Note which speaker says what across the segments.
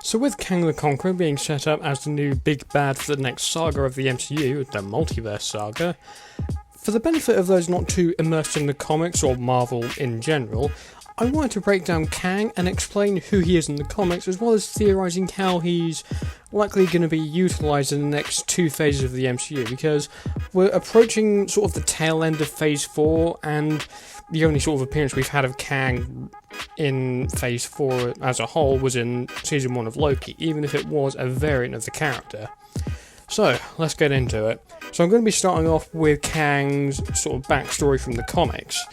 Speaker 1: So with Kang the Conqueror being set up as the new big bad for the next saga of the MCU, the multiverse saga, for the benefit of those not too immersed in the comics or Marvel in general, I wanted to break down Kang and explain who he is in the comics, as well as theorising how he's likely going to be utilised in the next two phases of the MCU, because we're approaching sort of the tail end of Phase 4, and the only sort of appearance we've had of Kang in Phase 4 as a whole was in Season 1 of Loki, even if it was a variant of the character. So, let's get into it. So I'm going to be starting off with Kang's sort of backstory from the comics.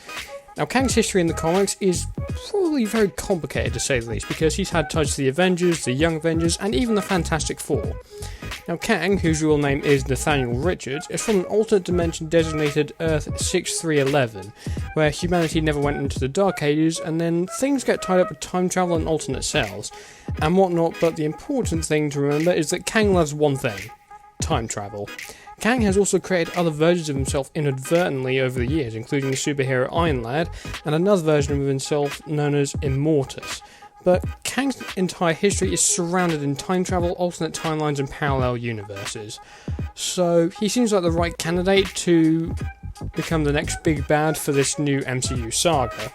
Speaker 1: Now, Kang's history in the comics is probably very complicated to say the least, because he's had ties to the Avengers, the Young Avengers, and even the Fantastic Four. Now, Kang, whose real name is Nathaniel Richards, is from an alternate dimension designated Earth 6311, where humanity never went into the Dark Ages, and then things get tied up with time travel and alternate selves, and whatnot, but the important thing to remember is that Kang loves one thing: time travel. Kang has also created other versions of himself inadvertently over the years, including the superhero Iron Lad, and another version of himself known as Immortus. But Kang's entire history is surrounded in time travel, alternate timelines, and parallel universes. So he seems like the right candidate to become the next big bad for this new MCU saga.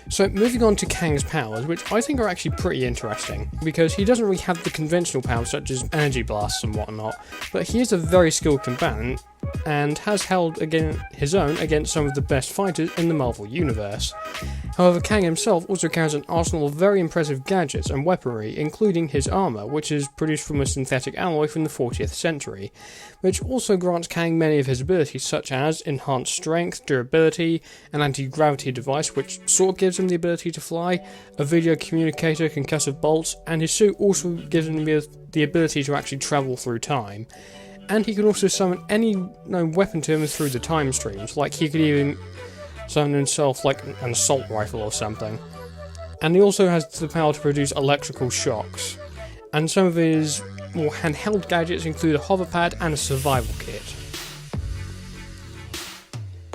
Speaker 1: So moving on to Kang's powers, which I think are actually pretty interesting, because he doesn't really have the conventional powers such as energy blasts and whatnot, but he is a very skilled combatant, and has held his own against some of the best fighters in the Marvel Universe. However, Kang himself also carries an arsenal of very impressive gadgets and weaponry, including his armour, which is produced from a synthetic alloy from the 40th century, which also grants Kang many of his abilities such as enhanced strength, durability, an anti-gravity device which sort of gives him the ability to fly, a video communicator, concussive bolts, and his suit also gives him the ability to actually travel through time. And he can also summon any known weapon to him through the time streams, like he could even summon himself like an assault rifle or something. And he also has the power to produce electrical shocks. And some of his more handheld gadgets include a hover pad and a survival kit.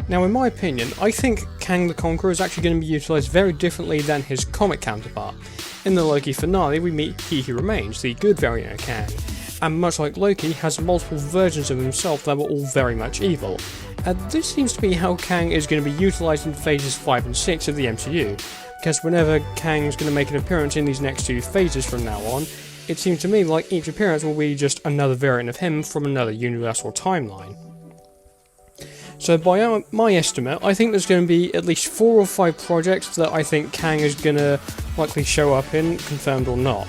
Speaker 1: Now, in my opinion, I think Kang the Conqueror is actually going to be utilised very differently than his comic counterpart. In the Loki finale, we meet He Who Remains, the good variant of Kang, and much like Loki, has multiple versions of himself that were all very much evil. This seems to be how Kang is going to be utilised in phases 5 and 6 of the MCU, because whenever Kang's going to make an appearance in these next two phases from now on, it seems to me like each appearance will be just another variant of him from another universe or timeline. So by my estimate, I think there's going to be at least 4 or 5 projects that I think Kang is going to likely show up in, confirmed or not.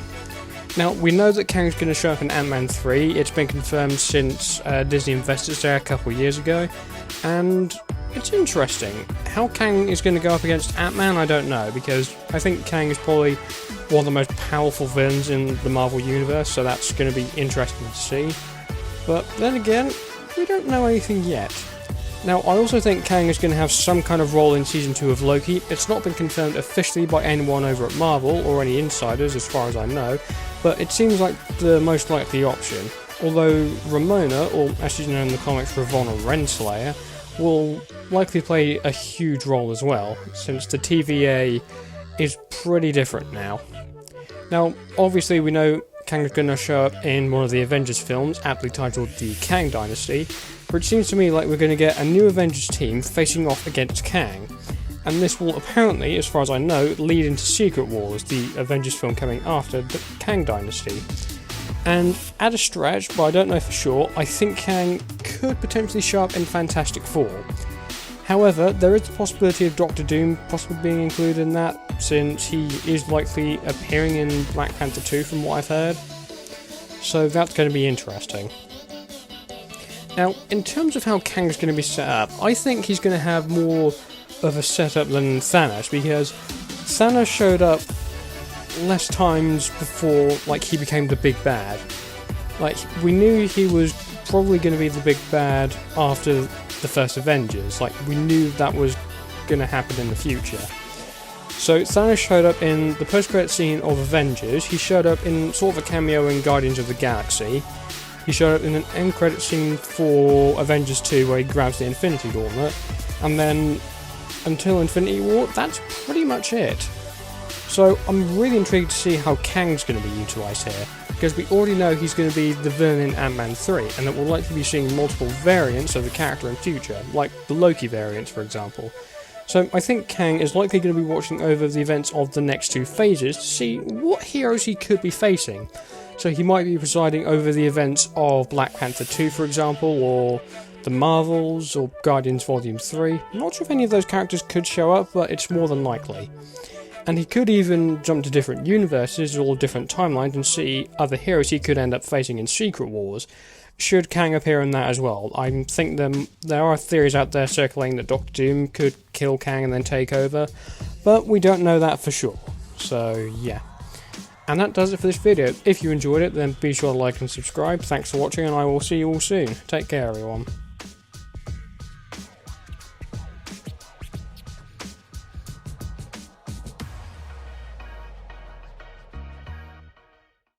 Speaker 1: Now, we know that Kang's going to show up in Ant-Man 3, it's been confirmed since Disney Investors Day a couple of years ago, and it's interesting. How Kang is going to go up against Ant-Man, I don't know, because I think Kang is probably one of the most powerful villains in the Marvel Universe, so that's going to be interesting to see. But then again, we don't know anything yet. Now, I also think Kang is going to have some kind of role in Season 2 of Loki. It's not been confirmed officially by anyone over at Marvel, or any insiders as far as I know, but it seems like the most likely option. Although Ramona, or as she's known in the comics, Ravonna Renslayer, will likely play a huge role as well, since the TVA is pretty different now. Now, obviously we know Kang is going to show up in one of the Avengers films, aptly titled The Kang Dynasty, but it seems to me like we're going to get a new Avengers team facing off against Kang, and this will apparently, as far as I know, lead into Secret Wars, the Avengers film coming after the Kang Dynasty. And at a stretch, but I don't know for sure, I think Kang could potentially show up in Fantastic Four. However, there is the possibility of Doctor Doom possibly being included in that, since he is likely appearing in Black Panther 2 from what I've heard. So that's going to be interesting. Now, in terms of how Kang's going to be set up, I think he's going to have more of a setup than Thanos, because Thanos showed up less times before, like, he became the big bad. Like, we knew he was probably going to be the big bad after the first Avengers. Like, we knew that was going to happen in the future. So Thanos showed up in the post-credit scene of Avengers, he showed up in sort of a cameo in Guardians of the Galaxy, he showed up in an end credit scene for Avengers 2 where he grabs the Infinity Gauntlet, and then until Infinity War, that's pretty much it. So I'm really intrigued to see how Kang's going to be utilised here, because we already know he's going to be the villain in Ant-Man 3, and that we'll likely be seeing multiple variants of the character in future, like the Loki variants for example. So I think Kang is likely going to be watching over the events of the next 2 phases to see what heroes he could be facing. So he might be presiding over the events of Black Panther 2 for example, or the Marvels, or Guardians Volume 3. I'm not sure if any of those characters could show up, but it's more than likely. And he could even jump to different universes or different timelines and see other heroes he could end up facing in Secret Wars, should Kang appear in that as well. I think there are theories out there circulating that Doctor Doom could kill Kang and then take over, but we don't know that for sure. So yeah. And that does it for this video. If you enjoyed it, then be sure to like and subscribe. Thanks for watching, and I will see you all soon. Take care, everyone.